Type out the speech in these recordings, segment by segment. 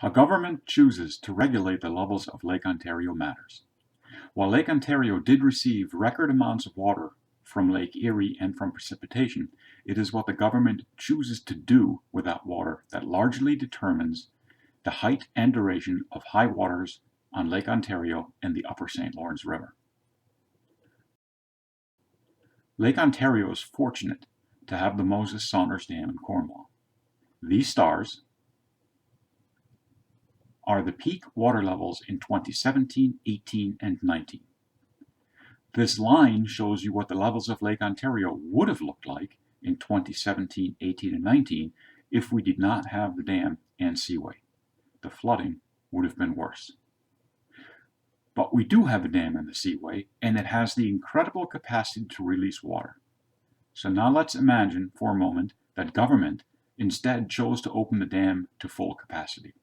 How government chooses to regulate the levels of Lake Ontario matters. While Lake Ontario did receive record amounts of water from Lake Erie and from precipitation, it is what the government chooses to do with that water that largely determines the height and duration of high waters on Lake Ontario and the Upper St. Lawrence River. Lake Ontario is fortunate to have the Moses Saunders Dam in Cornwall. These stars are the peak water levels in 2017, 18, and 19. This line shows you what the levels of Lake Ontario would have looked like in 2017, 18, and 19 if we did not have the dam and seaway. The flooding would have been worse. But we do have a dam and the seaway, and it has the incredible capacity to release water. So now let's imagine for a moment that government instead chose to open the dam to full capacity.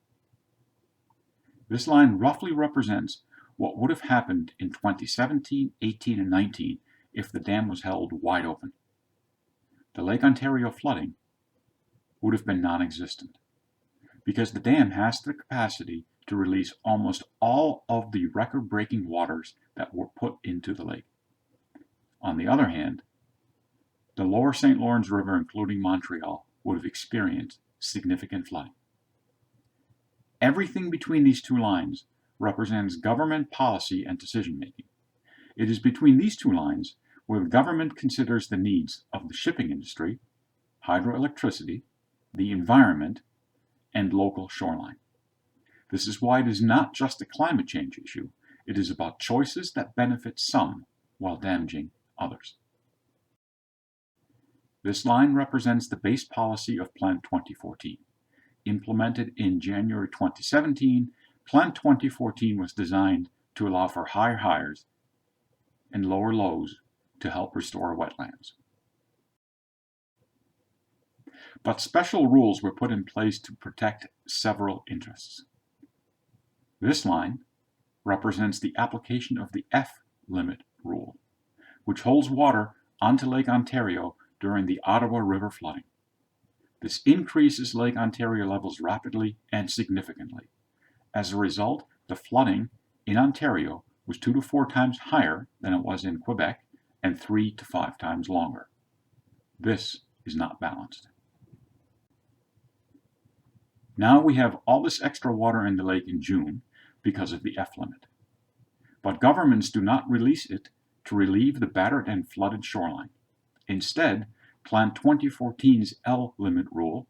This line roughly represents what would have happened in 2017, 18, and 19 if the dam was held wide open. The Lake Ontario flooding would have been non-existent because the dam has the capacity to release almost all of the record-breaking waters that were put into the lake. On the other hand, the lower St. Lawrence River, including Montreal, would have experienced significant flooding. Everything between these two lines represents government policy and decision-making. It is between these two lines where the government considers the needs of the shipping industry, hydroelectricity, the environment, and local shoreline. This is why it is not just a climate change issue. It is about choices that benefit some while damaging others. This line represents the base policy of Plan 2014. Implemented in January 2017, Plan 2014 was designed to allow for higher highs and lower lows to help restore wetlands. But special rules were put in place to protect several interests. This line represents the application of the F-limit rule, which holds water onto Lake Ontario during the Ottawa River flooding. This increases Lake Ontario levels rapidly and significantly. As a result, the flooding in Ontario was 2 to 4 times higher than it was in Quebec and 3 to 5 times longer. This is not balanced. Now we have all this extra water in the lake in June because of the F-limit. But governments do not release it to relieve the battered and flooded shoreline. Instead, Plan 2014's L-limit rule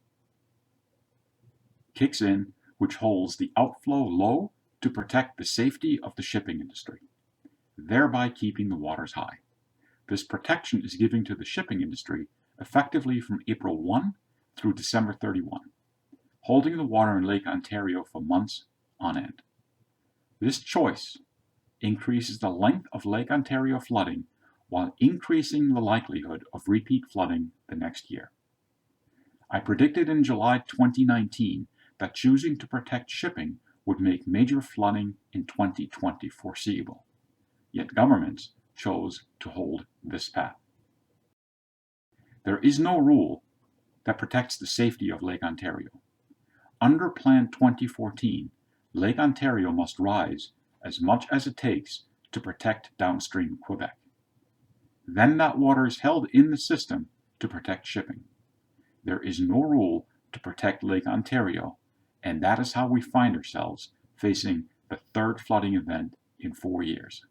kicks in, which holds the outflow low to protect the safety of the shipping industry, thereby keeping the waters high. This protection is given to the shipping industry effectively from April 1 through December 31, holding the water in Lake Ontario for months on end. This choice increases the length of Lake Ontario flooding while increasing the likelihood of repeat flooding the next year. I predicted in July 2019 that choosing to protect shipping would make major flooding in 2020 foreseeable. Yet governments chose to hold this path. There is no rule that protects the safety of Lake Ontario. Under Plan 2014, Lake Ontario must rise as much as it takes to protect downstream Quebec. Then that water is held in the system to protect shipping. There is no rule to protect Lake Ontario, and that is how we find ourselves facing the third flooding event in 4 years.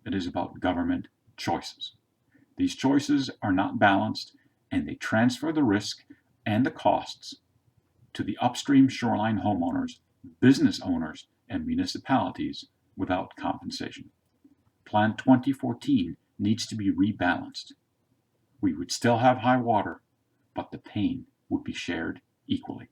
It is about government choices. These choices are not balanced, and they transfer the risk and the costs to the upstream shoreline homeowners, business owners, and municipalities without compensation. Plan 2014 needs to be rebalanced. We would still have high water, but the pain would be shared equally.